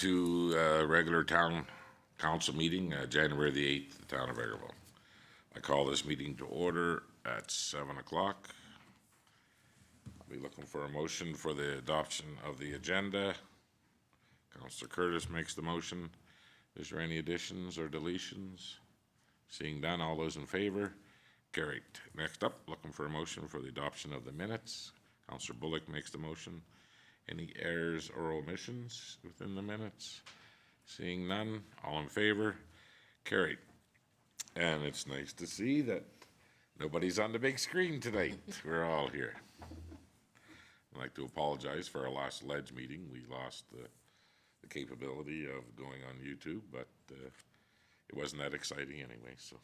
To regular town council meeting, January the 8th, the town of Vegreville. I call this meeting to order at 7 o'clock. I'll be looking for a motion for the adoption of the agenda. Councillor Curtis makes the motion. Is there any additions or deletions? Seeing none, all those in favor? Carried. Next up, looking for a motion for the adoption of the minutes. Councillor Bullock makes the motion. Any errors or omissions within the minutes? Seeing none, all in favor? Carried. And it's nice to see that nobody's on the big screen tonight. We're all here. I'd like to apologize for our last ledge meeting. We lost the capability of going on YouTube, but it wasn't that exciting anyway. So,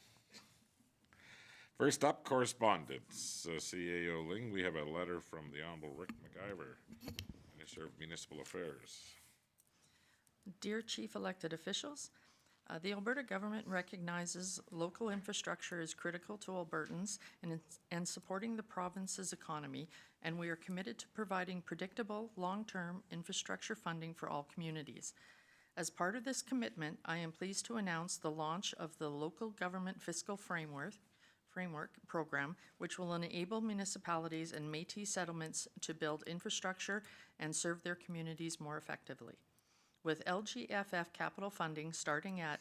first up, correspondence. CAO Ling, we have a letter from the Honorable Rick McIver, Minister of Municipal Affairs. Dear Chief Elected Officials, the Alberta government recognizes local infrastructure is critical to Albertans and supporting the province's economy, and we are committed to providing predictable, long-term infrastructure funding for all communities. As part of this commitment, I am pleased to announce the launch of the Local Government Fiscal Framework program, which will enable municipalities and Métis settlements to build infrastructure and serve their communities more effectively. With LGFF capital funding starting at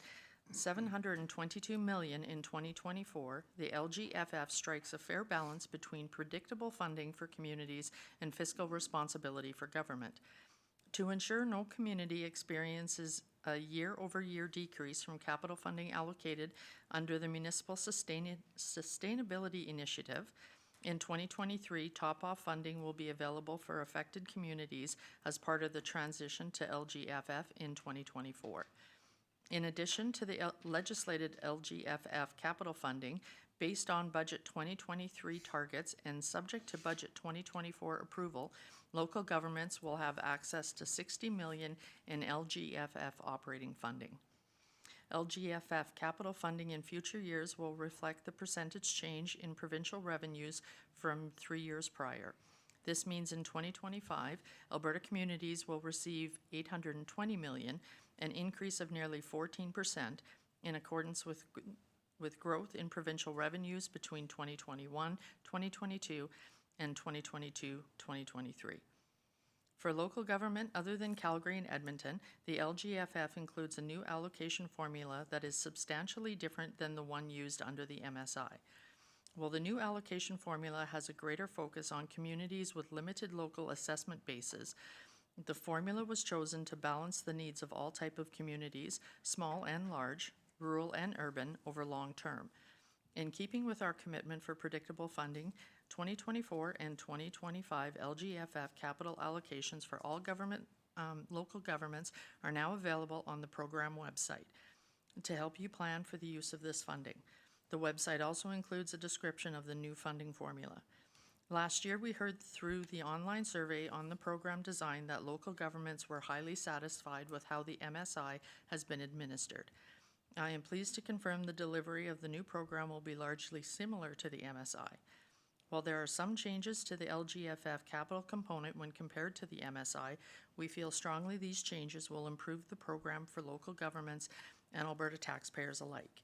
$722 million in 2024, the LGFF strikes a fair balance between predictable funding for communities and fiscal responsibility for government. To ensure no community experiences a year-over-year decrease from capital funding allocated under the Municipal Sustainability Initiative, in 2023, top-off funding will be available for affected communities as part of the transition to LGFF in 2024. In addition to the legislated LGFF capital funding, based on Budget 2023 targets and subject to Budget 2024 approval, local governments will have access to $60 million in LGFF operating funding. LGFF capital funding in future years will reflect the percentage change in provincial revenues from 3 years prior. This means in 2025, Alberta communities will receive $820 million, an increase of nearly 14% in accordance with growth in provincial revenues between 2021, 2022, and 2022-2023. For local government other than Calgary and Edmonton, the LGFF includes a new allocation formula that is substantially different than the one used under the MSI. While the new allocation formula has a greater focus on communities with limited local assessment bases, the formula was chosen to balance the needs of all type of communities, small and large, rural and urban, over long term. In keeping with our commitment for predictable funding, 2024 and 2025 LGFF capital allocations for all local governments are now available on the program website to help you plan for the use of this funding. The website also includes a description of the new funding formula. Last year, we heard through the online survey on the program design that local governments were highly satisfied with how the MSI has been administered. I am pleased to confirm the delivery of the new program will be largely similar to the MSI. While there are some changes to the LGFF capital component when compared to the MSI, we feel strongly these changes will improve the program for local governments and Alberta taxpayers alike.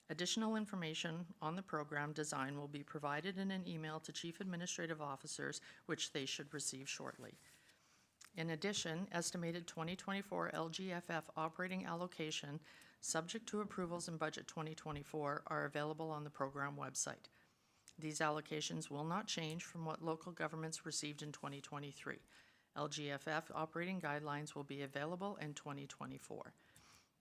Additional information on the program design will be provided in an email to Chief Administrative Officers, which they should receive shortly. In addition, estimated 2024 LGFF operating allocation, subject to approvals in Budget 2024, are available on the program website. These allocations will not change from what local governments received in 2023. LGFF operating guidelines will be available in 2024.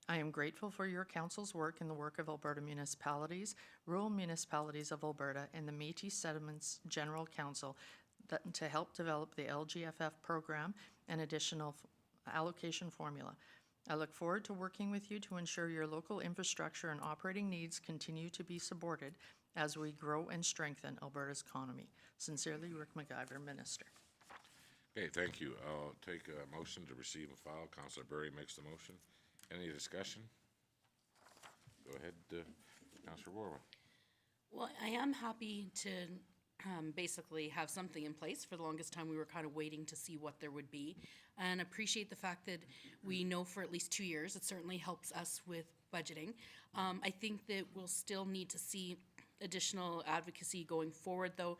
I am grateful for your council's work and the work of Alberta municipalities, rural municipalities of Alberta, and the Métis Settlements General Council to help develop the LGFF program and additional allocation formula. I look forward to working with you to ensure your local infrastructure and operating needs continue to be supported as we grow and strengthen Alberta's economy. Sincerely, Rick McIver, Minister. Okay, thank you. I'll take a motion to receive and file. Councillor Berry makes the motion. Any discussion? Go ahead, Councillor Warwick. Well, I am happy to basically have something in place. For the longest time, we were kind of waiting to see what there would be, and appreciate the fact that we know for at least 2 years. It certainly helps us with budgeting. I think that we'll still need to see additional advocacy going forward, though.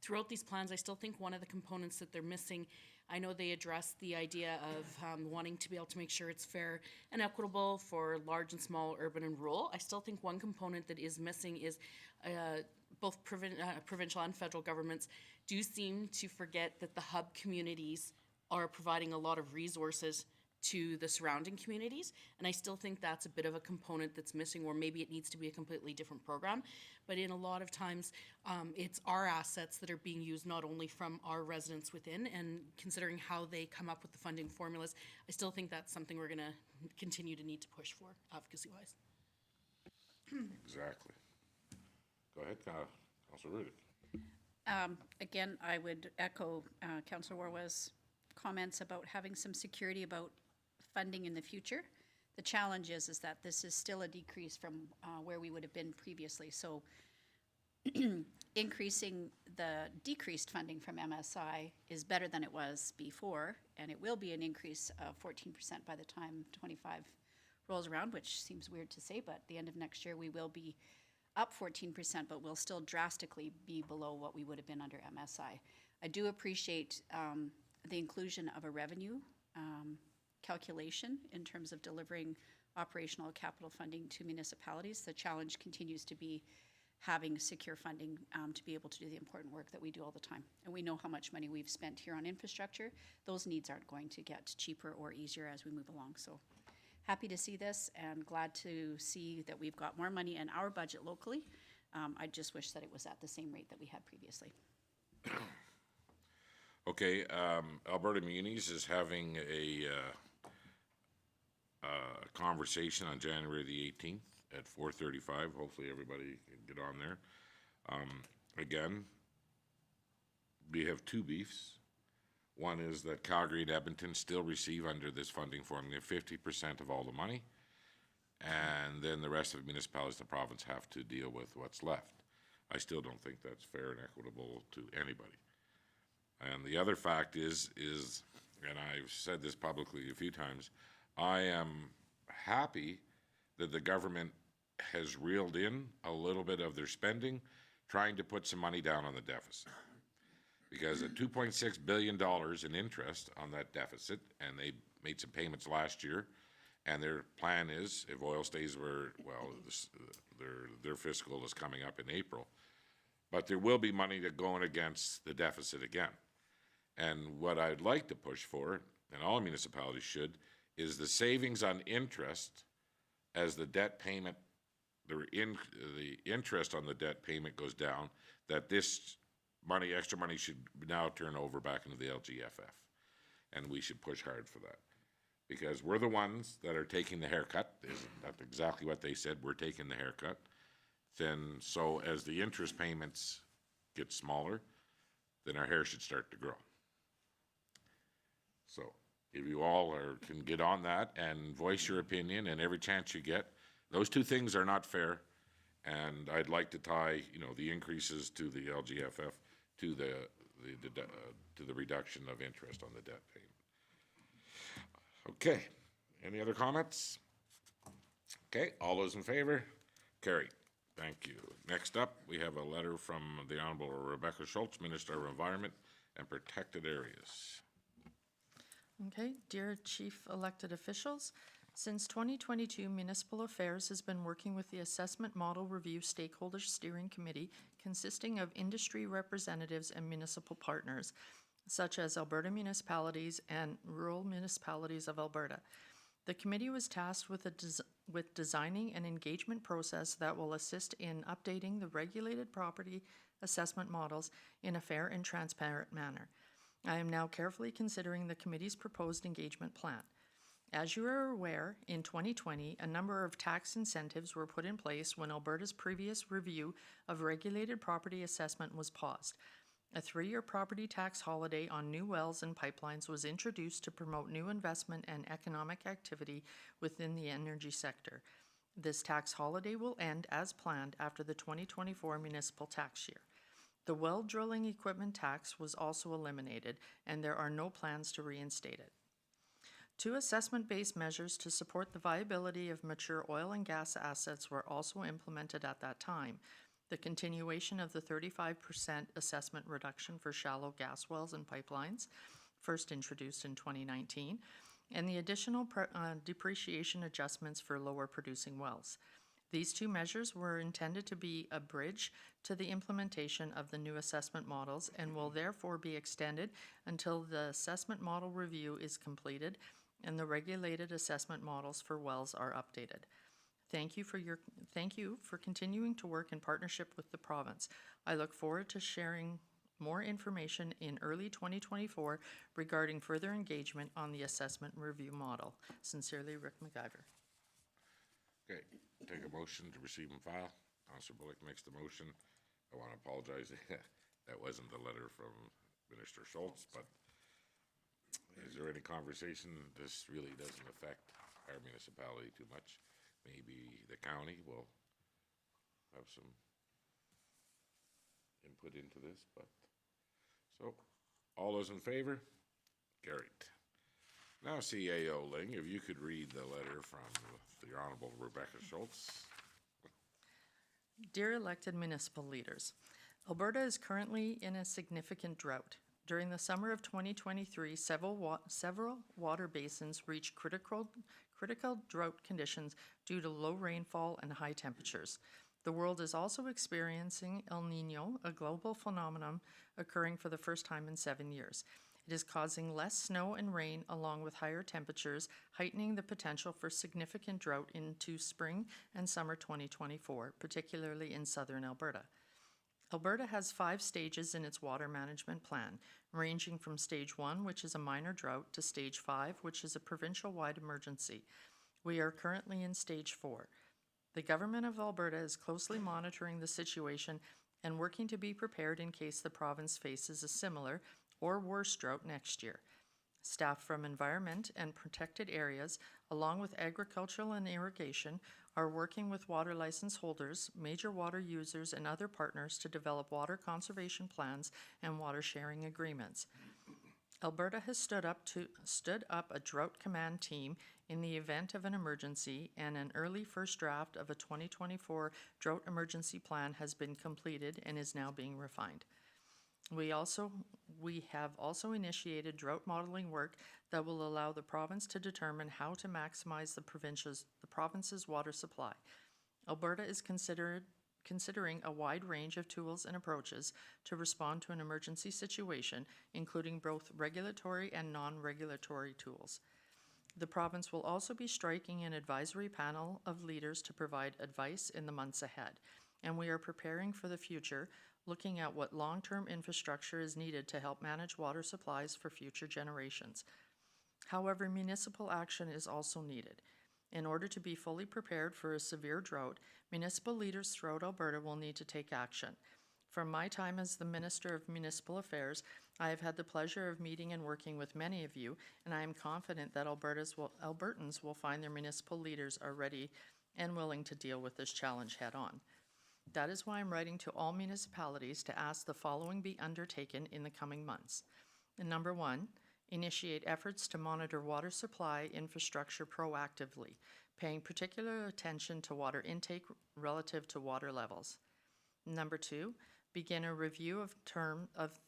Throughout these plans, I still think one of the components that they're missing, I know they address the idea of wanting to be able to make sure it's fair and equitable for large and small, urban and rural. I still think one component that is missing is both provincial and federal governments do seem to forget that the hub communities are providing a lot of resources to the surrounding communities. And I still think that's a bit of a component that's missing, or maybe it needs to be a completely different program. But in a lot of times, it's our assets that are being used not only from our residents within, and considering how they come up with the funding formulas, I still think that's something we're going to continue to need to push for, advocacy-wise. Exactly. Go ahead, Councilor Rudick. Again, I would echo Councillor Warwa's comments about having some security about funding in the future. The challenge is that this is still a decrease from where we would have been previously. So increasing the decreased funding from MSI is better than it was before, and it will be an increase of 14% by the time 25 rolls around, which seems weird to say, but at the end of next year we will be up 14%, but we'll still drastically be below what we would have been under MSI. I do appreciate the inclusion of a revenue calculation in terms of delivering operational capital funding to municipalities. The challenge continues to be having secure funding to be able to do the important work that we do all the time. And we know how much money we've spent here on infrastructure. Those needs aren't going to get cheaper or easier as we move along. So happy to see this and glad to see that we've got more money in our budget locally. I just wish that it was at the same rate that we had previously. Okay, Alberta Munis is having a conversation on January the 18th at 4:35. Hopefully everybody can get on there. Again, we have two beefs. One is that Calgary and Edmonton still receive under this funding formula 50% of all the money, and then the rest of the municipalities in the province have to deal with what's left. I still don't think that's fair and equitable to anybody. And the other fact is, and I've said this publicly a few times, I am happy that the government has reeled in a little bit of their spending, trying to put some money down on the deficit. Because at $2.6 billion in interest on that deficit, and they made some payments last year, and their plan is, if oil stays where, well, their fiscal is coming up in April, but there will be money going against the deficit again. And what I'd like to push for, and all municipalities should, is the savings on interest as the debt payment, the interest on the debt payment goes down, that this money, extra money, should now turn over back into the LGFF. And we should push hard for that. Because we're the ones that are taking the haircut. That's exactly what they said, we're taking the haircut. Then, so as the interest payments get smaller, then our hair should start to grow. So if you all can get on that and voice your opinion, and every chance you get, those two things are not fair. And I'd like to tie, the increases to the LGFF to the reduction of interest on the debt payment. Okay, any other comments? Okay, all those in favor? Carried. Thank you. Next up, we have a letter from the Honorable Rebecca Schultz, Minister of Environment and Protected Areas. Okay, dear Chief Elected Officials, since 2022, Municipal Affairs has been working with the Assessment Model Review Stakeholder Steering Committee, consisting of industry representatives and municipal partners, such as Alberta municipalities and rural municipalities of Alberta. The committee was tasked with designing an engagement process that will assist in updating the regulated property assessment models in a fair and transparent manner. I am now carefully considering the committee's proposed engagement plan. As you are aware, in 2020, a number of tax incentives were put in place when Alberta's previous review of regulated property assessment was paused. A 3-year property tax holiday on new wells and pipelines was introduced to promote new investment and economic activity within the energy sector. This tax holiday will end as planned after the 2024 municipal tax year. The well drilling equipment tax was also eliminated, and there are no plans to reinstate it. 2 assessment-based measures to support the viability of mature oil and gas assets were also implemented at that time. The continuation of the 35% assessment reduction for shallow gas wells and pipelines, first introduced in 2019, and the additional depreciation adjustments for lower producing wells. These 2 measures were intended to be a bridge to the implementation of the new assessment models and will therefore be extended until the assessment model review is completed and the regulated assessment models for wells are updated. Thank you for continuing to work in partnership with the province. I look forward to sharing more information in early 2024 regarding further engagement on the assessment review model. Sincerely, Rick McIver. Okay, take a motion to receive and file. Councillor Bullock makes the motion. I want to apologize, that wasn't the letter from Minister Schultz, but is there any conversation? This really doesn't affect our municipality too much. Maybe the county will have some input into this, but, so, all those in favor? Carried. Now, CAO Ling, if you could read the letter from the Honorable Rebecca Schultz. Dear elected municipal leaders, Alberta is currently in a significant drought. During the summer of 2023, several water basins reached critical drought conditions due to low rainfall and high temperatures. The world is also experiencing El Niño, a global phenomenon occurring for the first time in 7 years. It is causing less snow and rain along with higher temperatures, heightening the potential for significant drought into spring and summer 2024, particularly in southern Alberta. Alberta has 5 stages in its water management plan, ranging from Stage 1, which is a minor drought, to Stage 5, which is a provincial-wide emergency. We are currently in Stage 4. The Government of Alberta is closely monitoring the situation and working to be prepared in case the province faces a similar or worse drought next year. Staff from environment and protected areas, along with agricultural and irrigation, are working with water license holders, major water users, and other partners to develop water conservation plans and water sharing agreements. Alberta has stood up a drought command team in the event of an emergency, and an early first draft of a 2024 drought emergency plan has been completed and is now being refined. We have also initiated drought modeling work that will allow the province to determine how to maximize the province's water supply. Alberta is considering a wide range of tools and approaches to respond to an emergency situation, including both regulatory and non-regulatory tools. The province will also be striking an advisory panel of leaders to provide advice in the months ahead, and we are preparing for the future, looking at what long-term infrastructure is needed to help manage water supplies for future generations. However, municipal action is also needed. In order to be fully prepared for a severe drought, municipal leaders throughout Alberta will need to take action. From my time as the Minister of Municipal Affairs, I have had the pleasure of meeting and working with many of you, and I am confident that Albertans will find their municipal leaders are ready and willing to deal with this challenge head-on. That is why I'm writing to all municipalities to ask the following be undertaken in the coming months. Number 1, initiate efforts to monitor water supply infrastructure proactively, paying particular attention to water intake relative to water levels. Number 2, begin a review of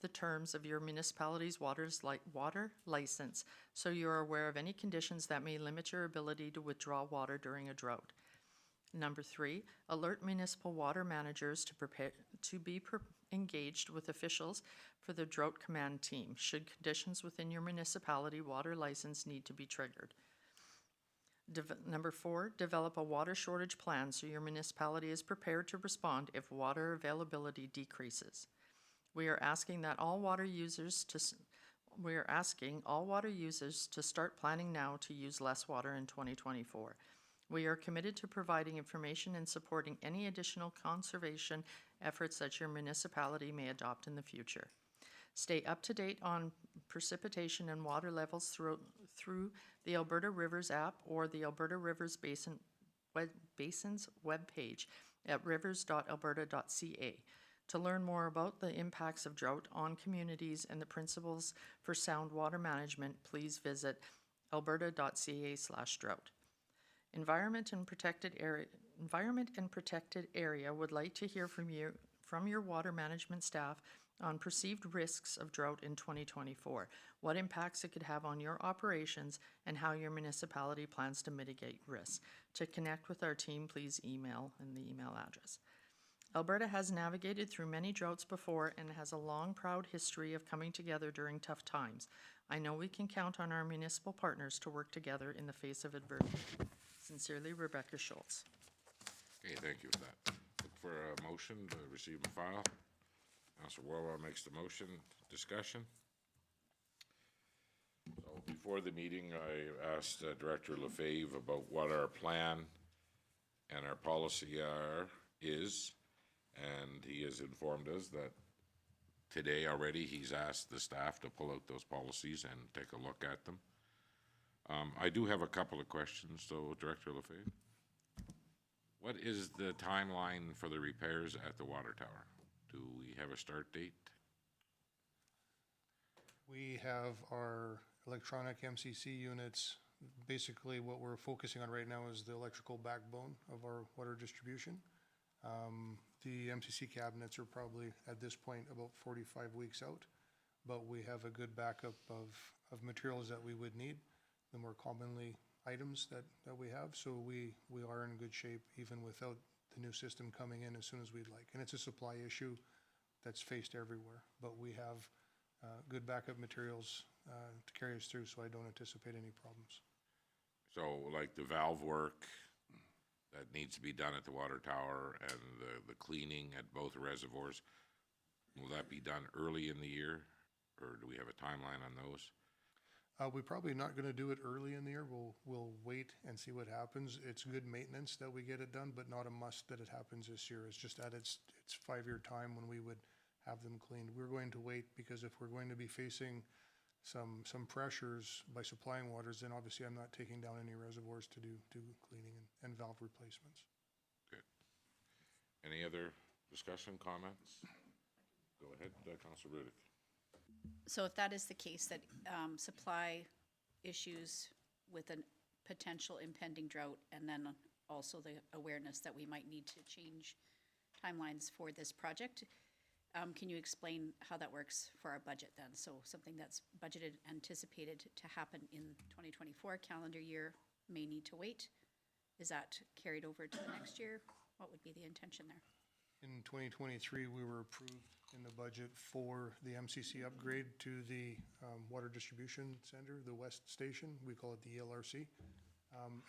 the terms of your municipality's water license, so you are aware of any conditions that may limit your ability to withdraw water during a drought. Number 3, alert municipal water managers to be engaged with officials for the drought command team, should conditions within your municipality water license need to be triggered. Number 4, develop a water shortage plan so your municipality is prepared to respond if water availability decreases. We are asking all water users to start planning now to use less water in 2024. We are committed to providing information and supporting any additional conservation efforts that your municipality may adopt in the future. Stay up to date on precipitation and water levels through the Alberta Rivers app or the Alberta Rivers Basin's webpage at rivers.alberta.ca. To learn more about the impacts of drought on communities and the principles for sound water management, please visit alberta.ca/drought. Environment and Protected Area would like to hear from your water management staff on perceived risks of drought in 2024, what impacts it could have on your operations, and how your municipality plans to mitigate risks. To connect with our team, please email in the email address. Alberta has navigated through many droughts before and has a long, proud history of coming together during tough times. I know we can count on our municipal partners to work together in the face of adversity. Sincerely, Rebecca Schultz. Okay, thank you for that. Look for a motion to receive and file. Councilor Warwell makes the motion. Discussion? So before the meeting, I asked Director Lefebvre about what our plan and our policy is, and he has informed us that today already he's asked the staff to pull out those policies and take a look at them. I do have a couple of questions, though, Director Lefebvre. What is the timeline for the repairs at the water tower? Do we have a start date? We have our electronic MCC units. Basically, what we're focusing on right now is the electrical backbone of our water distribution. The MCC cabinets are probably, at this point, about 45 weeks out, but we have a good backup of materials that we would need, the more commonly items that we have. So we are in good shape even without the new system coming in as soon as we'd like. And it's a supply issue that's faced everywhere, but we have good backup materials to carry us through, so I don't anticipate any problems. So like the valve work that needs to be done at the water tower and the cleaning at both reservoirs, will that be done early in the year, or do we have a timeline on those? We're probably not going to do it early in the year. We'll wait and see what happens. It's good maintenance that we get it done, but not a must that it happens this year. It's just at its 5-year time when we would have them cleaned. We're going to wait because if we're going to be facing some pressures by supplying waters, then obviously I'm not taking down any reservoirs to do cleaning and valve replacements. Good. Any other discussion, comments? Go ahead, Councilor Rudick. So if that is the case, that supply issues with a potential impending drought, and then also the awareness that we might need to change timelines for this project, can you explain how that works for our budget then? So something that's budgeted, anticipated to happen in 2024 calendar year may need to wait. Is that carried over to the next year? What would be the intention there? In 2023, we were approved in the budget for the MCC upgrade to the Water Distribution Center, the West Station. We call it the ELRC.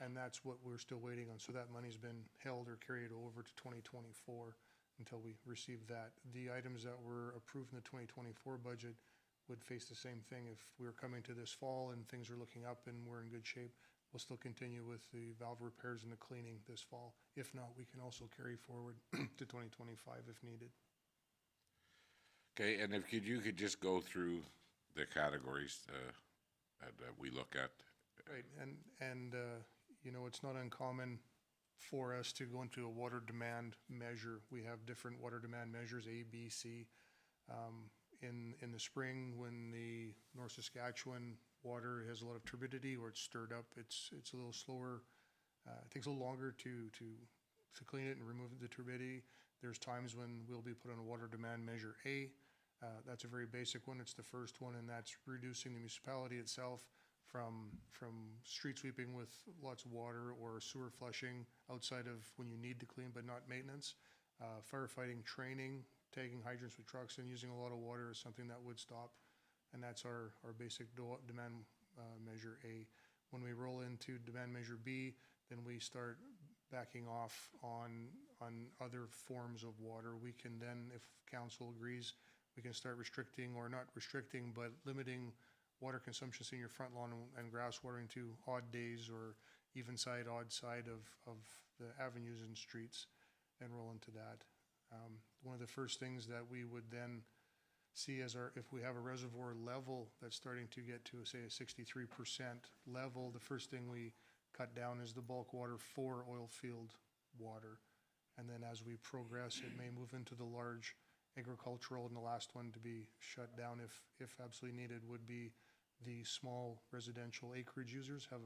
And that's what we're still waiting on. So that money's been held or carried over to 2024 until we receive that. The items that were approved in the 2024 budget would face the same thing. If we're coming to this fall and things are looking up and we're in good shape, we'll still continue with the valve repairs and the cleaning this fall. If not, we can also carry forward to 2025 if needed. Okay, and if you could just go through the categories that we look at. Right, and you know, it's not uncommon for us to go into a water demand measure. We have different water demand measures, A, B, C. In the spring, when the North Saskatchewan water has a lot of turbidity or it's stirred up, it's a little slower. It takes a little longer to clean it and remove the turbidity. There's times when we'll be put on a water demand measure A. That's a very basic one. It's the first one, and that's reducing the municipality itself from street sweeping with lots of water or sewer flushing outside of when you need to clean but not maintenance. Firefighting training, tagging hydrants with trucks and using a lot of water is something that would stop, and that's our basic demand measure A. When we roll into demand measure B, then we start backing off on other forms of water. We can then, if council agrees, we can start restricting, or not restricting, but limiting water consumption in your front lawn and grass watering to odd days or even side, odd side of the avenues and streets, and roll into that. One of the first things that we would then see as if we have a reservoir level that's starting to get to, say, a 63% level, the first thing we cut down is the bulk water for oil field water. And then as we progress, it may move into the large agricultural, and the last one to be shut down if absolutely needed would be the small residential acreage users have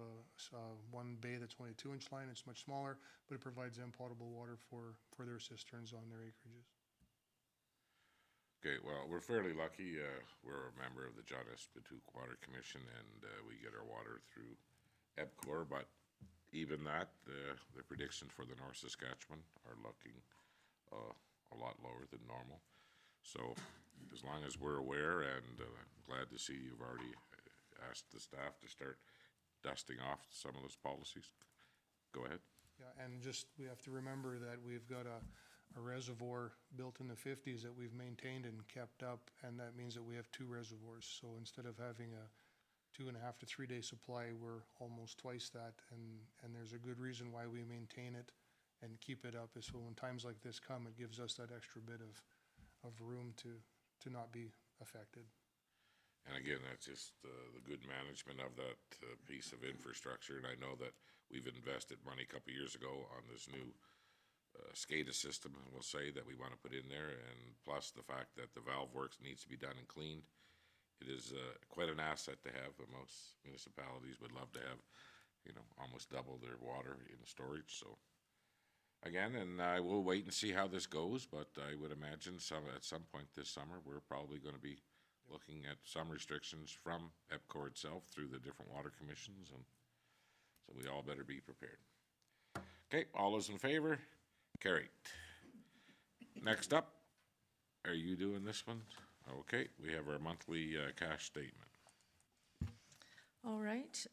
one bay that's only a 2-inch line. It's much smaller, but it provides them potable water for their cisterns on their acreages. Okay, well, we're fairly lucky. We're a member of the John S. Patuque Water Commission, and we get our water through EPCOR, but even that, the predictions for the North Saskatchewan are looking a lot lower than normal. So as long as we're aware, and glad to see you've already asked the staff to start dusting off some of those policies. Go ahead. Yeah, and just, we have to remember that we've got a reservoir built in the 50s that we've maintained and kept up, and that means that we have 2 reservoirs. So instead of having a 2.5 to 3 day supply, we're almost twice that, and there's a good reason why we maintain it and keep it up, is so when times like this come, it gives us that extra bit of room to not be affected. And again, that's just the good management of that piece of infrastructure. And I know that we've invested money a couple years ago on this new SCADA system, we'll say, that we want to put in there, and plus the fact that the valve works needs to be done and cleaned. It is quite an asset to have. Most municipalities would love to have, almost double their water in storage. So again, and I will wait and see how this goes, but I would imagine at some point this summer, we're probably going to be looking at some restrictions from EPCOR itself through the different water commissions, and so we all better be prepared. Okay, all those in favor? Carried. Next up, are you doing this one? Okay, we have our monthly cash statement. All right,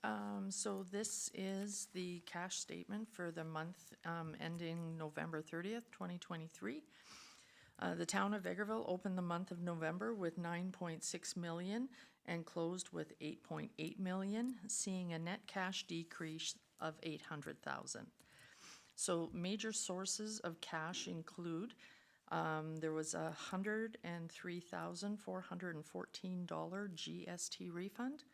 so this is the cash statement for the month ending November 30th, 2023. The town of Vegreville opened the month of November with 9.6 million and closed with 8.8 million, seeing a net cash decrease of 800,000. So major sources of cash include there was a $103,414 GST refund.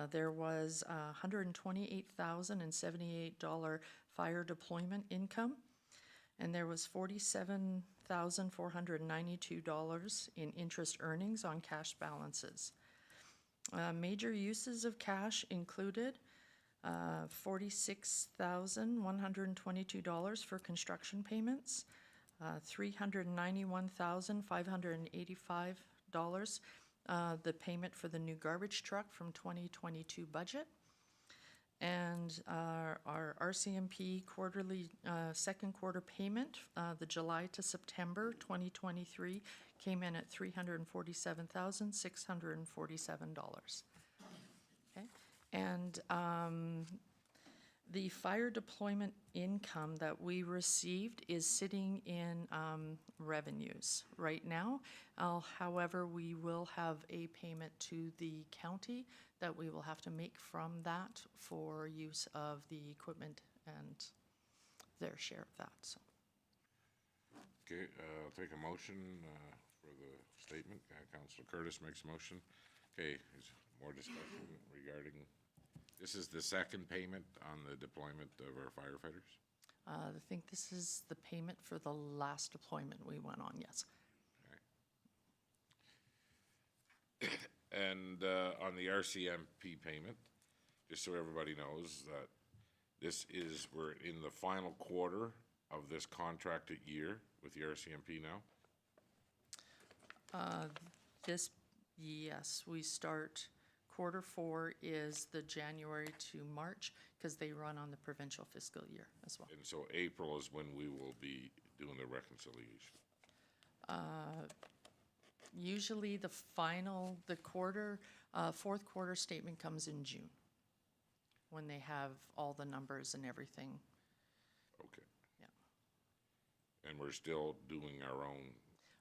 There was $128,078 fire deployment income, and there was $47,492 in interest earnings on cash balances. Major uses of cash included $46,122 for construction payments, $391,585 the payment for the new garbage truck from 2022 budget, and our RCMP quarterly second quarter payment, the July to September 2023, came in at $347,647. Okay, and the fire deployment income that we received is sitting in revenues right now. However, we will have a payment to the county that we will have to make from that for use of the equipment and their share of that. So. Okay, I'll take a motion for the statement. Councilor Curtis makes a motion. Okay, is more discussion regarding, this is the second payment on the deployment of our firefighters? I think this is the payment for the last deployment we went on, yes. Okay. And on the RCMP payment, just so everybody knows that we're in the final quarter of this contracted year with the RCMP now? Yes, we start, quarter 4 is the January to March, because they run on the provincial fiscal year as well. And so April is when we will be doing the reconciliation. Usually the fourth quarter statement comes in June, when they have all the numbers and everything. Okay. Yeah. And we're still doing our own.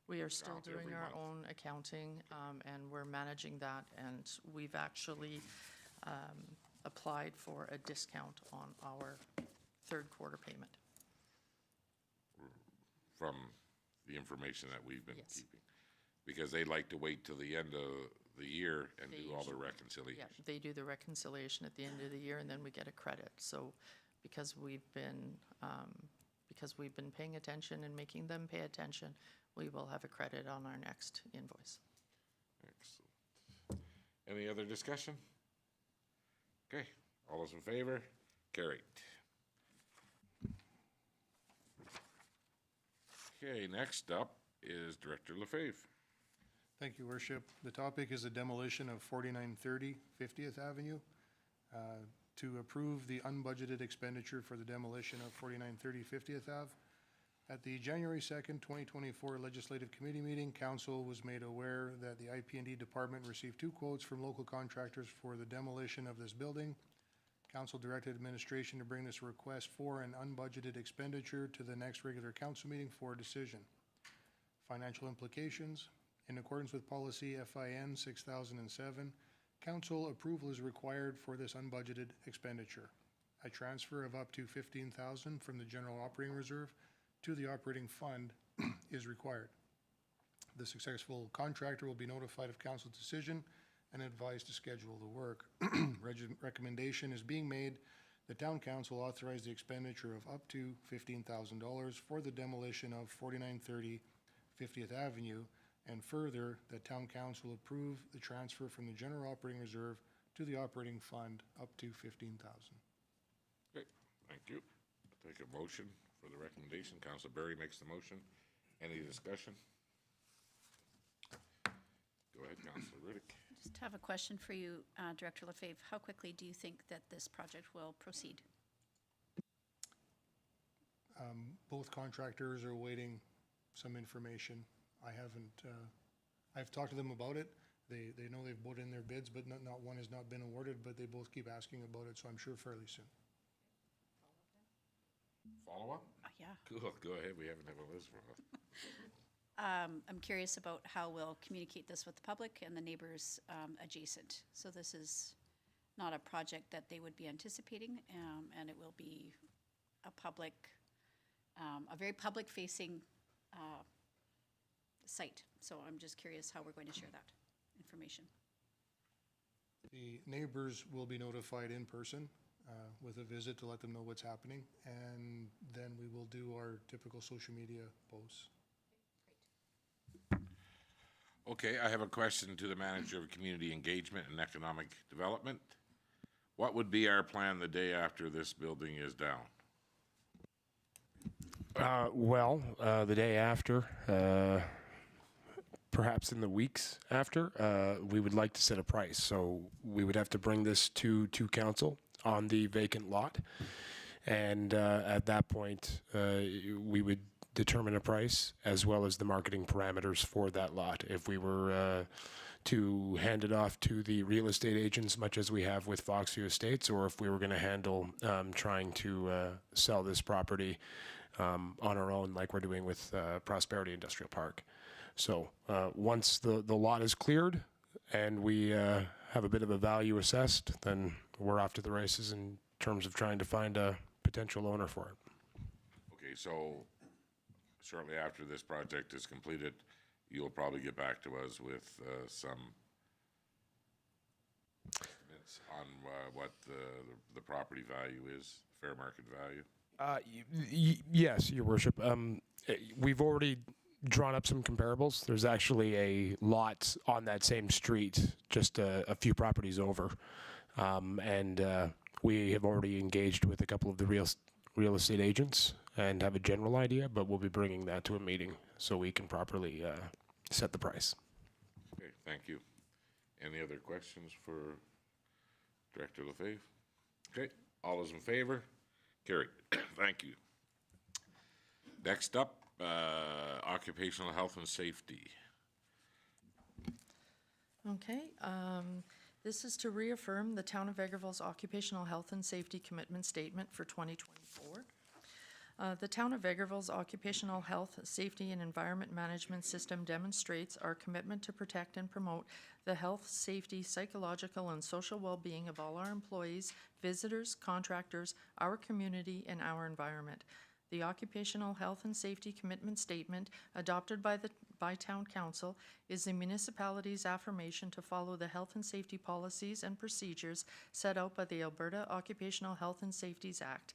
We are still Count doing every our month. own accounting, and we're managing that, and we've actually applied for a discount on our third quarter payment. From the information that we've been Yes. keeping. Because they like to wait till the end of the year and They do all the usually- reconciliation. Yeah, they do the reconciliation at the end of the year, and then we get a credit. So because because we've been paying attention and making them pay attention, we will have a credit on our next invoice. Excellent. Any other discussion? Okay, all those in favor? Carried. Okay, next up is Director Lefebvre. Thank you, Worship. The topic is the demolition of 4930 50th Avenue. To approve the unbudgeted expenditure for the demolition of 4930 50th Ave. At the January 2nd, 2024 Legislative Committee meeting, Council was made aware that the IP&D Department received 2 quotes from local contractors for the demolition of this building. Council directed administration to bring this request for an unbudgeted expenditure to the next regular council meeting for a decision. Financial implications. In accordance with policy FIN 6007, council approval is required for this unbudgeted expenditure. A transfer of up to $15,000 from the general operating reserve to the operating fund is required. The successful contractor will be notified of council's decision and advised to schedule the work. Recommendation is being made the town council authorize the expenditure of up to $15,000 for the demolition of 4930 50th Avenue, and further, that town council approve the transfer from the general operating reserve to the operating fund up to $15,000. Okay, thank you. I'll take a motion for the recommendation. Councilor Berry makes the motion. Any discussion? Go ahead, Councilor Riddick. Just have a question for you, Director Lefebvre. How quickly do you think that this project will proceed? Both contractors are waiting some information. I've talked to them about it. They know they've put in their bids, but not one has not been awarded, but they both keep asking about it, so I'm sure fairly soon. Follow up? Yeah. Cool, go ahead. We haven't had a list for a I'm curious about how we'll communicate this with the public and the neighbors adjacent. So this is not a project that they would be anticipating, and it will be a very public-facing site. So I'm just curious how we're going to share that information. The neighbors will be notified in person with a visit to let them know what's happening, and then we will do our typical social media posts. Okay, I have a question to the Manager of Community Engagement and Economic Development. What would be our plan the day after this building is down? The day after, perhaps in the weeks after, we would like to set a price. So we would have to bring this to council on the vacant lot. And at that point, we would determine a price as well as the marketing parameters for that lot. If we were to hand it off to the real estate agents, much as we have with Foxview Estates, or if we were going to handle trying to sell this property on our own, like we're doing with Prosperity Industrial Park. So once the lot is cleared and we have a bit of a value assessed, then we're off to the races in terms of trying to find a potential owner for it. Okay, so shortly after this project is completed, you'll probably get back to us with some estimates on what the property value is, fair market value. Yes, Your Worship. We've already drawn up some comparables. There's actually a lot on that same street, just a few properties over. And we have already engaged with a couple of the real estate agents and have a general idea, but we'll be bringing that to a meeting so we can properly set the price. Okay, thank you. Any other questions for Director Lefebvre? Okay, all those in favor? Carried. Thank you. Next up, occupational health and safety. Okay, this is to reaffirm the Town of Vegreville's Occupational Health and Safety Commitment Statement for 2024. The Town of Vegreville's Occupational Health, Safety, and Environment Management System demonstrates our commitment to protect and promote the health, safety, psychological, and social well-being of all our employees, visitors, contractors, our community, and our environment. The Occupational Health and Safety Commitment Statement, adopted by Town Council, is the municipality's affirmation to follow the health and safety policies and procedures set out by the Alberta Occupational Health and Safety Act.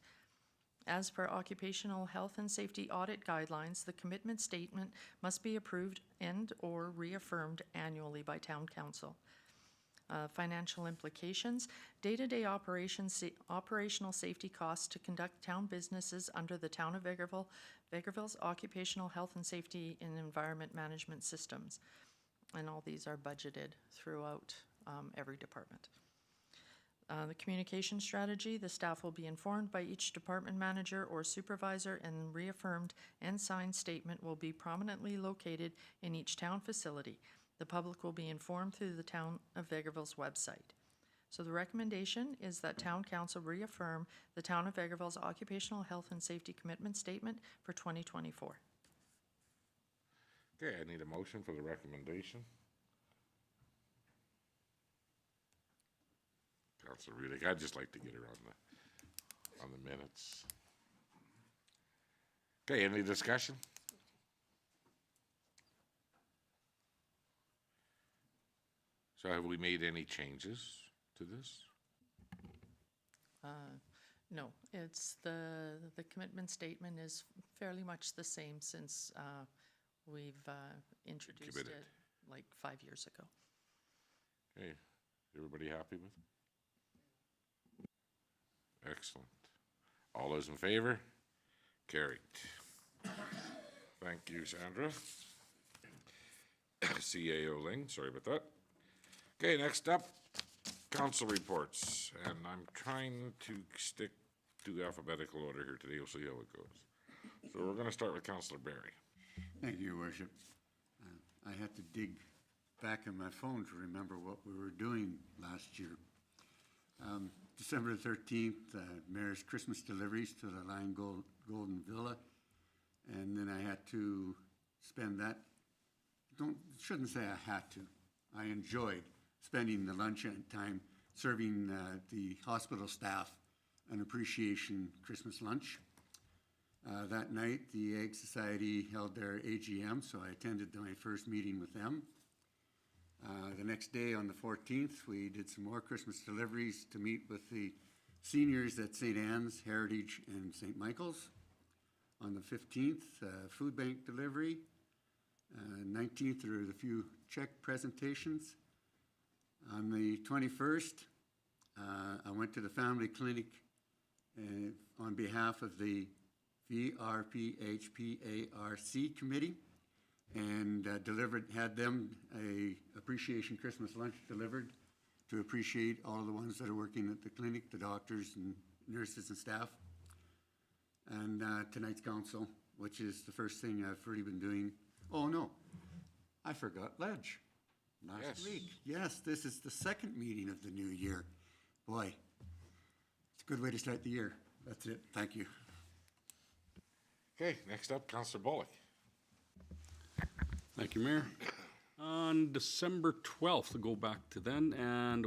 As per occupational health and safety audit guidelines, the commitment statement must be approved and/or reaffirmed annually by town council. Financial implications, day-to-day operational safety costs to conduct town businesses under the Town of Vegreville's occupational health and safety and environment management systems. And all these are budgeted throughout every department. The communication strategy, the staff will be informed by each department manager or supervisor, and reaffirmed and signed statement will be prominently located in each town facility. The public will be informed through the Town of Vegreville's website. So the recommendation is that Town Council reaffirm the Town of Vegreville's occupational health and safety commitment statement for 2024. Okay, I need a motion for the recommendation. Councilor Rudick, I'd just like to get her on the minutes. Okay, any discussion? So have we made any changes to this? No, it's the commitment statement is fairly much the same since we've introduced Committed. it like 5 years ago. Okay, everybody happy with it? Excellent. All those in favor? Carried. Thank you, Sandra. CAO Ling, sorry about that. Okay, next up, council reports, and I'm trying to stick to alphabetical order here today. We'll see how it goes. So we're gonna start with Councilor Barry. Thank you, Your Worship. I had to dig back in my phone to remember what we were doing last year. December 13th, Mayor's Christmas deliveries to the Lion Golden Villa, and then I had to spend that, shouldn't say I had to, I enjoyed spending the lunch time serving the hospital staff an appreciation Christmas lunch. That night, the Egg Society held their AGM, so I attended my first meeting with them. The next day, on the 14th, we did some more Christmas deliveries to meet with the seniors at St. Anne's, Heritage, and St. Michael's. On the 15th, food bank delivery. 19th, there were a few check presentations. On the 21st, I went to the family clinic on behalf of the VRPHPARC committee, and had them a appreciation Christmas lunch delivered to appreciate all the ones that are working at the clinic, the doctors and nurses and staff. And tonight's council, which is the first thing I've really been doing. Oh no, I forgot Ledge last week. Yes, this is the second meeting of the new year. Boy, it's a good way to start the year. That's it. Thank you. Okay, next up, Councilor Bullock. Thank you, Mayor. On December 12th, to go back to then, and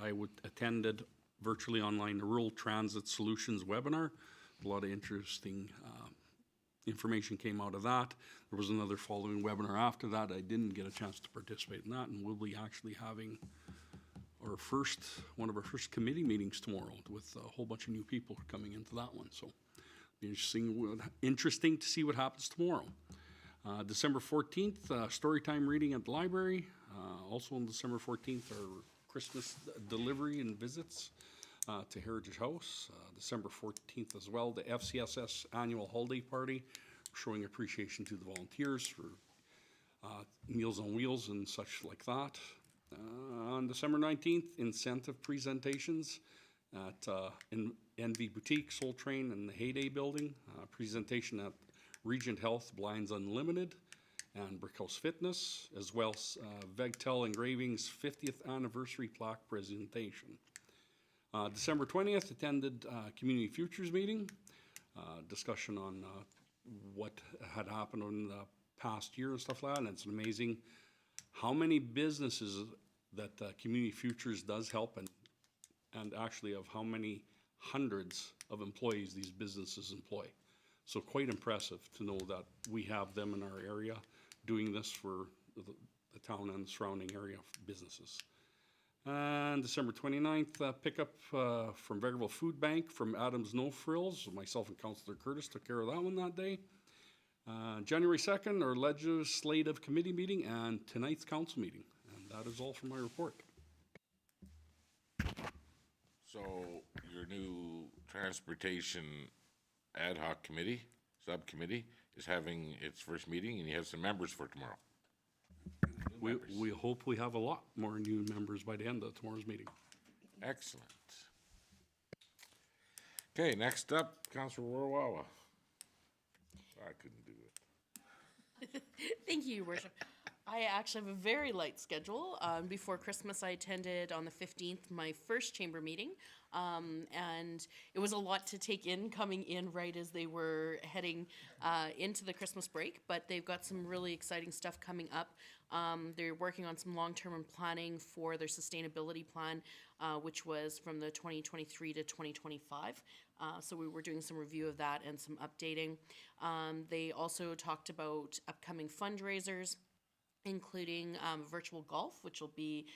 I attended virtually online the Rural Transit Solutions webinar. A lot of interesting information came out of that. There was another following webinar after that. I didn't get a chance to participate in that, and we'll be actually having one of our first committee meetings tomorrow with a whole bunch of new people coming into that one. So interesting to see what happens tomorrow. December 14th, storytime reading at the library. Also on December 14th, our Christmas delivery and visits to Heritage House. December 14th as well, the FCSS annual holiday party, showing appreciation to the volunteers for Meals on Wheels and such like that. On December 19th, incentive presentations at NV Boutique, Soul Train, and the Heyday Building. Presentation at Regent Health, Blinds Unlimited, and Brickhouse Fitness, as well as Vegtel Engraving's 50th anniversary plaque presentation. December 20th, attended Community Futures meeting, discussion on what had happened in the past year and stuff like that, and it's amazing how many businesses that Community Futures does help, and actually of how many hundreds of employees these businesses employ. So quite impressive to know that we have them in our area doing this for the town and surrounding area businesses. And December 29th, pickup from Vegreville Food Bank from Adams No Frills. Myself and Councillor Curtis took care of that one that day. January 2nd, our legislative committee meeting and tonight's council meeting. And that is all for my report. So your new transportation ad hoc committee, subcommittee, is having its first meeting, and you have some members for tomorrow. We hope we have a lot more new members by the end of tomorrow's meeting. Excellent. Okay, next up, Councillor Warwawa. I couldn't do it. Thank you, Your Worship. I actually have a very light schedule. Before Christmas, I attended on the 15th my first chamber meeting, and it was a lot to take in coming in right as they were heading into the Christmas break, but they've got some really exciting stuff coming up. They're working on some long-term planning for their sustainability plan, which was from the 2023 to 2025. So we were doing some review of that and some updating. They also talked about upcoming fundraisers, including virtual golf, which will be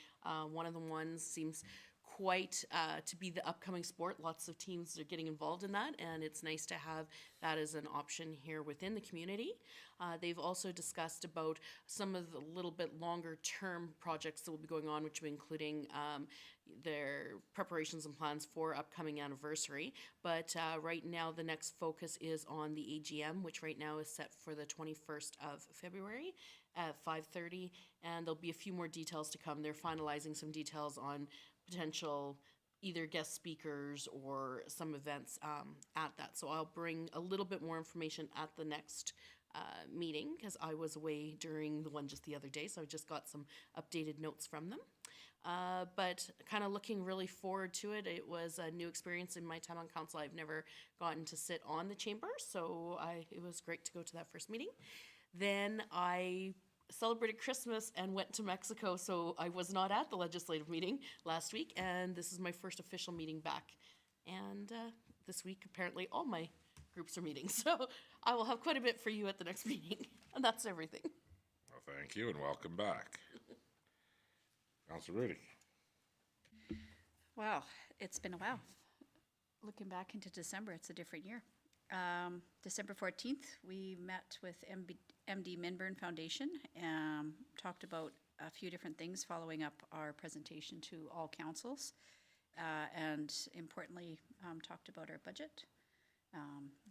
one of the ones, seems quite to be the upcoming sport. Lots of teams are getting involved in that, and it's nice to have that as an option here within the community. They've also discussed about some of the little bit longer term projects that will be going on, which will be including their preparations and plans for upcoming anniversary. But right now the next focus is on the AGM, which right now is set for the 21st of February at 5:30, and there'll be a few more details to come. They're finalizing some details on potential either guest speakers or some events at that. So I'll bring a little bit more information at the next meeting, because I was away during the one just the other day, so I just got some updated notes from them. But kind of looking really forward to it. It was a new experience in my time on council. I've never gotten to sit on the chamber, so it was great to go to that first meeting. Then I celebrated Christmas and went to Mexico, so I was not at the legislative meeting last week, and this is my first official meeting back. And this week, apparently, all my groups are meeting, so I will have quite a bit for you at the next meeting, and that's everything. Well, thank you and welcome back. Councillor Rudy. Wow, it's been a while. Looking back into December, it's a different year. December 14th, we met with MD Minburn Foundation, talked about a few different things following up our presentation to all councils, and importantly, talked about our budget,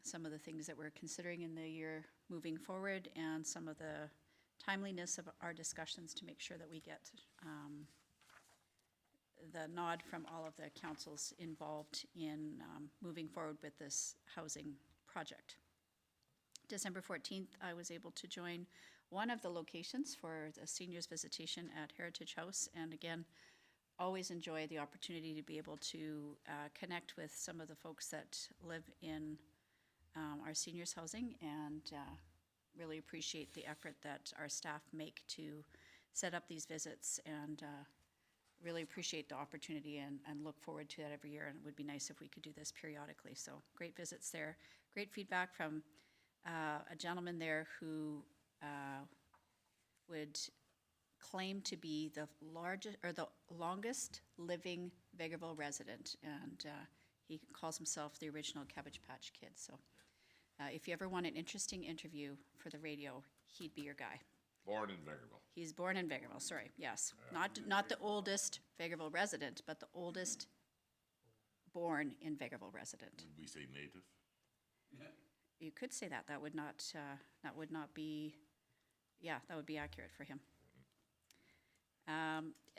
some of the things that we're considering in the year moving forward, and some of the timeliness of our discussions to make sure that we get the nod from all of the councils involved in moving forward with this housing project. December 14th, I was able to join one of the locations for the seniors visitation at Heritage House, and again, always enjoy the opportunity to be able to connect with some of the folks that live in our seniors housing, and really appreciate the effort that our staff make to set up these visits, and really appreciate the opportunity and look forward to that every year, and it would be nice if we could do this periodically. So great visits there, great feedback from a gentleman there who would claim to be the largest or the longest living Vegreville resident, and he calls himself the original Cabbage Patch Kid. So if you ever want an interesting interview for the radio, he'd be your guy. Born in Vegreville. He's born in Vegreville, sorry, yes. Not the oldest Vegreville resident, but the oldest born in Vegreville resident. Would we say native? You could say that. That would not be, yeah, that would be accurate for him.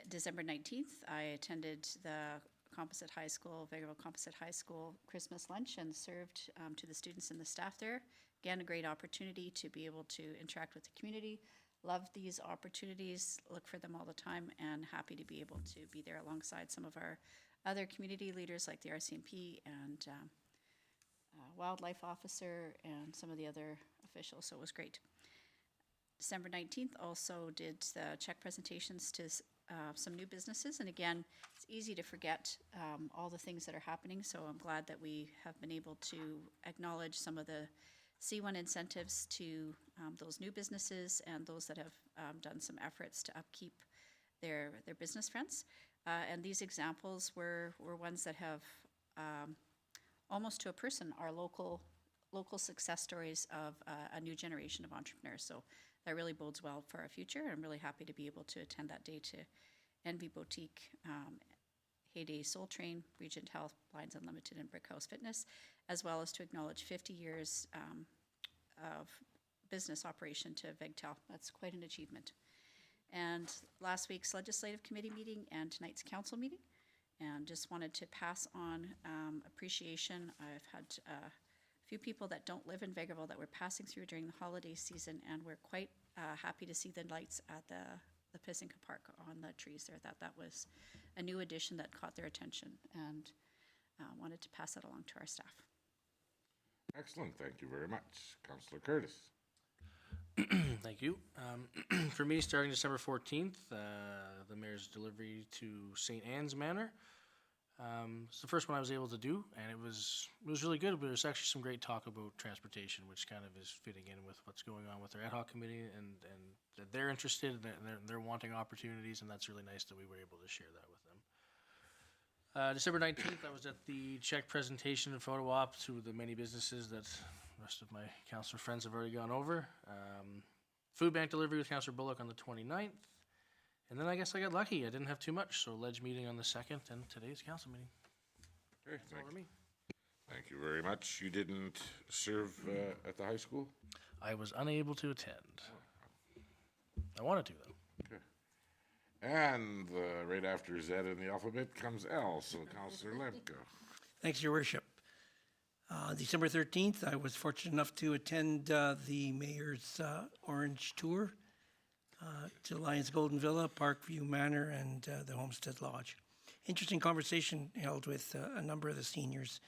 December 19th, I attended the Composite High School, Vegreville Composite High School Christmas lunch, and served to the students and the staff there. Again, a great opportunity to be able to interact with the community. Love these opportunities, look for them all the time, and happy to be able to be there alongside some of our other community leaders like the RCMP and wildlife officer and some of the other officials, so it was great. December 19th also did the check presentations to some new businesses, and again, it's easy to forget all the things that are happening, so I'm glad that we have been able to acknowledge some of the C1 incentives to those new businesses and those that have done some efforts to upkeep their business fronts. And these examples were ones that have, almost to a person, are local success stories of a new generation of entrepreneurs. So that really bodes well for our future. I'm really happy to be able to attend that day to Envy Boutique, Heyday Soul Train, Regent Health, Blinds Unlimited, and Brick House Fitness, as well as to acknowledge 50 years of business operation to Vegreville. That's quite an achievement. And last week's legislative committee meeting and tonight's council meeting. And just wanted to pass on appreciation. I've had a few people that don't live in Vegreville that were passing through during the holiday season, and we're quite happy to see the lights at the Pisinka Park on the trees there. That was a new addition that caught their attention, and wanted to pass that along to our staff. Excellent, thank you very much. Councillor Curtis. Thank you. For me, starting December 14th, the mayor's delivery to St. Anne's Manor. It's the first one I was able to do, and it was really good, but there's actually some great talk about transportation, which kind of is fitting in with what's going on with their ad hoc committee, and that they're interested, and they're wanting opportunities, and that's really nice that we were able to share that with them. December 19th, I was at the check presentation and photo op to the many businesses that the rest of my councillor friends have already gone over. Food bank delivery with Councillor Bullock on the 29th. And then I guess I got lucky. I didn't have too much, so ledge meeting on the 2nd and today's council meeting. Okay, That's all for me. thank you very much. You didn't serve at the high school? I was unable to attend. I wanted to, though. Okay. And right after Z in the alphabet comes L, so Councillor Lemko. Thanks, Your Worship. December 13th, I was fortunate enough to attend the Mayor's Orange Tour to Lions Golden Villa, Parkview Manor, and the Homestead Lodge. Interesting conversation held with a number of the seniors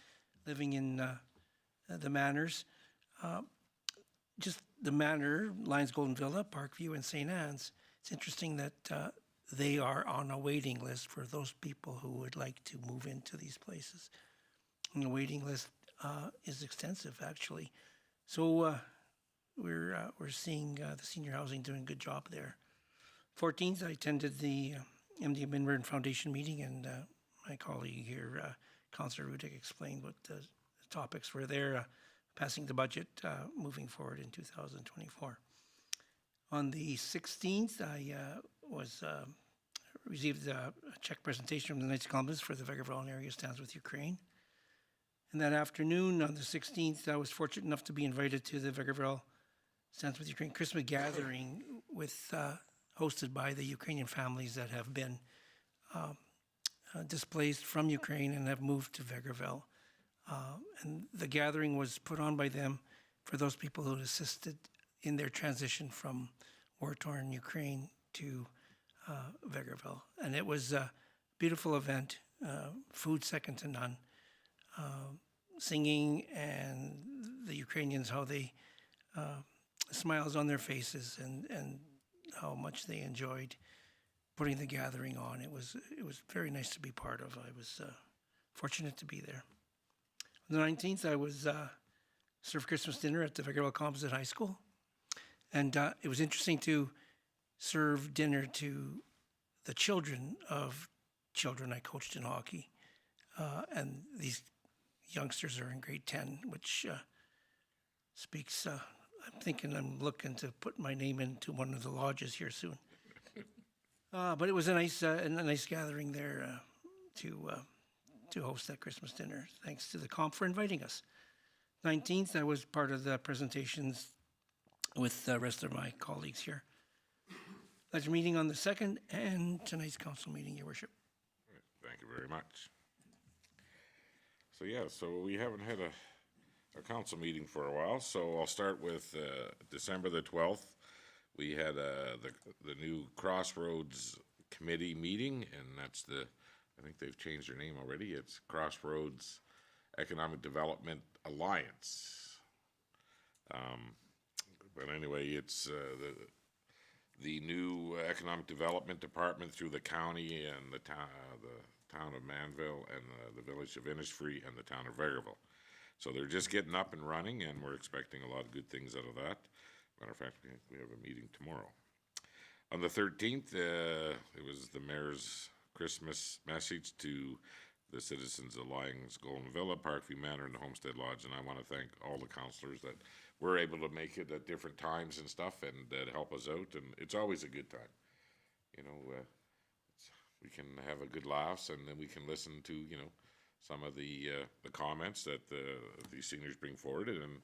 living in the manors. Just the manor, Lions Golden Villa, Parkview, and St. Anne's. It's interesting that they are on a waiting list for those people who would like to move into these places. And the waiting list is extensive, actually. So we're seeing the senior housing doing a good job there. 14th, I attended the MD Minburn Foundation meeting, and my colleague here, Councillor Rudick, explained what the topics were there, passing the budget, moving forward in 2024. On the 16th, I received a check presentation from the Knights of Columbus for the Vegreville area Stands with Ukraine. And that afternoon, on the 16th, I was fortunate enough to be invited to the Vegreville Stands with Ukraine Christmas gathering with hosted by the Ukrainian families that have been displaced from Ukraine and have moved to Vegreville. And the gathering was put on by them for those people who assisted in their transition from war-torn Ukraine to Vegreville. And it was a beautiful event, food second to none. Singing, and the Ukrainians, how they smiles on their faces, and how much they enjoyed putting the gathering on. It was very nice to be part of. I was fortunate to be there. On the 19th, I was served Christmas dinner at the Vegreville Composite High School, and it was interesting to serve dinner to the children of children I coached in hockey, and these youngsters are in grade 10, which speaks, I'm thinking I'm looking to put my name into one of the lodges here soon. But it was a nice gathering there to host that Christmas dinner. Thanks to the comp for inviting us. 19th, I was part of the presentations with the rest of my colleagues here. Ledger meeting on the 2nd, and tonight's council meeting, Your Worship. Thank you very much. So yeah, so we haven't had a council meeting for a while, so I'll start with December the 12th. We had the new Crossroads Committee meeting, and that's I think they've changed their name already. It's Crossroads Economic Development Alliance. But anyway, it's the new Economic Development Department through the county and the town of Manville and the village of Innisfree and the town of Vegreville. So they're just getting up and running, and we're expecting a lot of good things out of that. Matter of fact, we have a meeting tomorrow. On the 13th, it was the mayor's Christmas message to the citizens of Lyons, Golden Villa, Parkview Manor, and the Homestead Lodge. And I want to thank all the counselors that were able to make it at different times and stuff and that help us out. And it's always a good time. You know, we can have a good laughs, and then we can listen to, you know, some of the comments that the seniors bring forward, and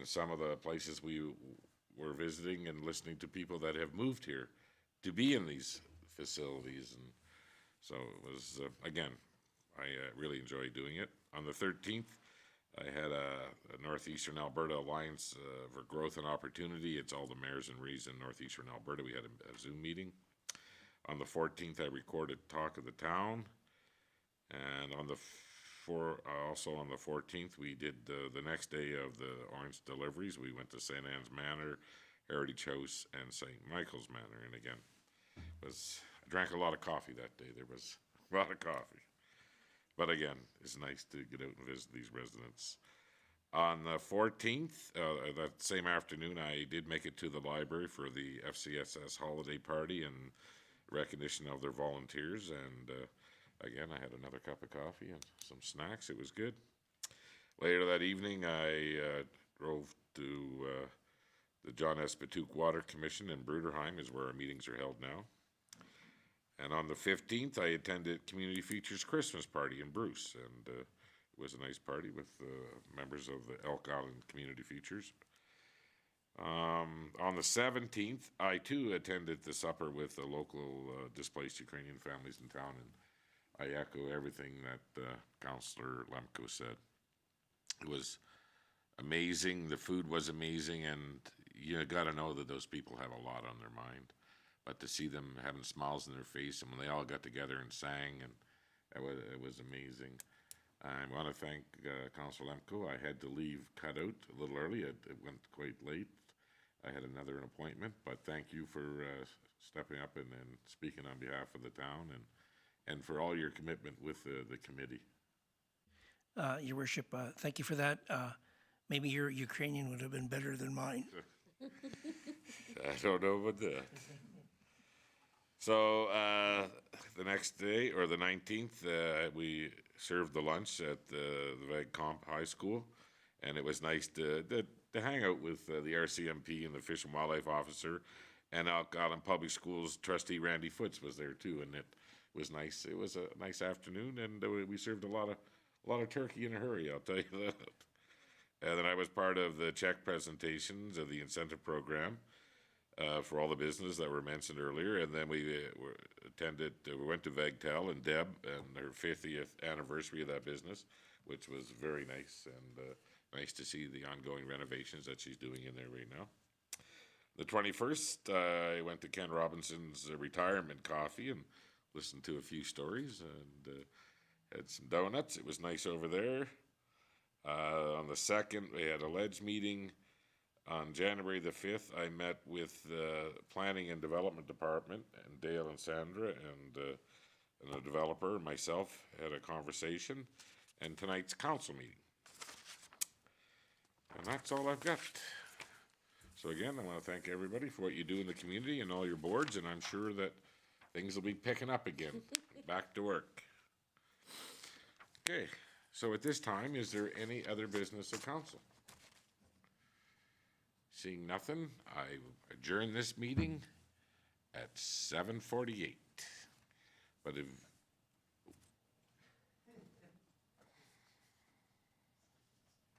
some of the places we were visiting and listening to people that have moved here to be in these facilities. And so it was, again, I really enjoyed doing it. On the 13th, I had a Northeastern Alberta Alliance for Growth and Opportunity. It's all the mayors and rees in Northeastern Alberta. We had a Zoom meeting. On the 14th, I recorded Talk of the Town. And on the also on the 14th, we did the next day of the orange deliveries. We went to St. Anne's Manor, Heritage House, and St. Michael's Manor. And again, I drank a lot of coffee that day. There was a lot of coffee. But again, it's nice to get out and visit these residents. On the 14th, that same afternoon, I did make it to the library for the FCSS holiday party and recognition of their volunteers. And again, I had another cup of coffee and some snacks. It was good. Later that evening, I drove to the John S. Patuque Water Commission in Bruderheim, is where our meetings are held now. And on the 15th, I attended Community Features Christmas Party in Bruce, and it was a nice party with members of the Elk Island Community Features. On the 17th, I too attended the supper with the local displaced Ukrainian families in town, and I echo everything that Councillor Lemko said. It was amazing, the food was amazing, and you got to know that those people have a lot on their mind. But to see them having smiles on their face, and when they all got together and sang, and it was amazing. I want to thank Councillor Lemko. I had to leave cut out a little early. It went quite late. I had another appointment, but thank you for stepping up and speaking on behalf of the town, and for all your commitment with the committee. Your Worship, thank you for that. Maybe your Ukrainian would have been better than mine. I don't know about that. So the next day, or the 19th, we served the lunch at the Veg Comp High School, and it was nice to hang out with the RCMP and the Fish and Wildlife Officer, and Elk Island Public Schools trustee Randy Foots was there too, and it was nice. It was a nice afternoon, and we served a lot of turkey in a hurry, I'll tell you that. And then I was part of the check presentations of the incentive program for all the business that were mentioned earlier, and then we went to VegTel and Deb and her 50th anniversary of that business, which was very nice, and nice to see the ongoing renovations that she's doing in there right now. The 21st, I went to Ken Robinson's retirement coffee and listened to a few stories and had some donuts. It was nice over there. On the 2nd, we had a ledge meeting. On January the 5th, I met with the Planning and Development Department, and Dale and Sandra and the developer and myself had a conversation, and tonight's council meeting. And that's all I've got. So again, I want to thank everybody for what you do in the community and all your boards, and I'm sure that things will be picking up again. Back to work. Okay, so at this time, is there any other business of council? Seeing nothing, I adjourn this meeting at 7:48. But if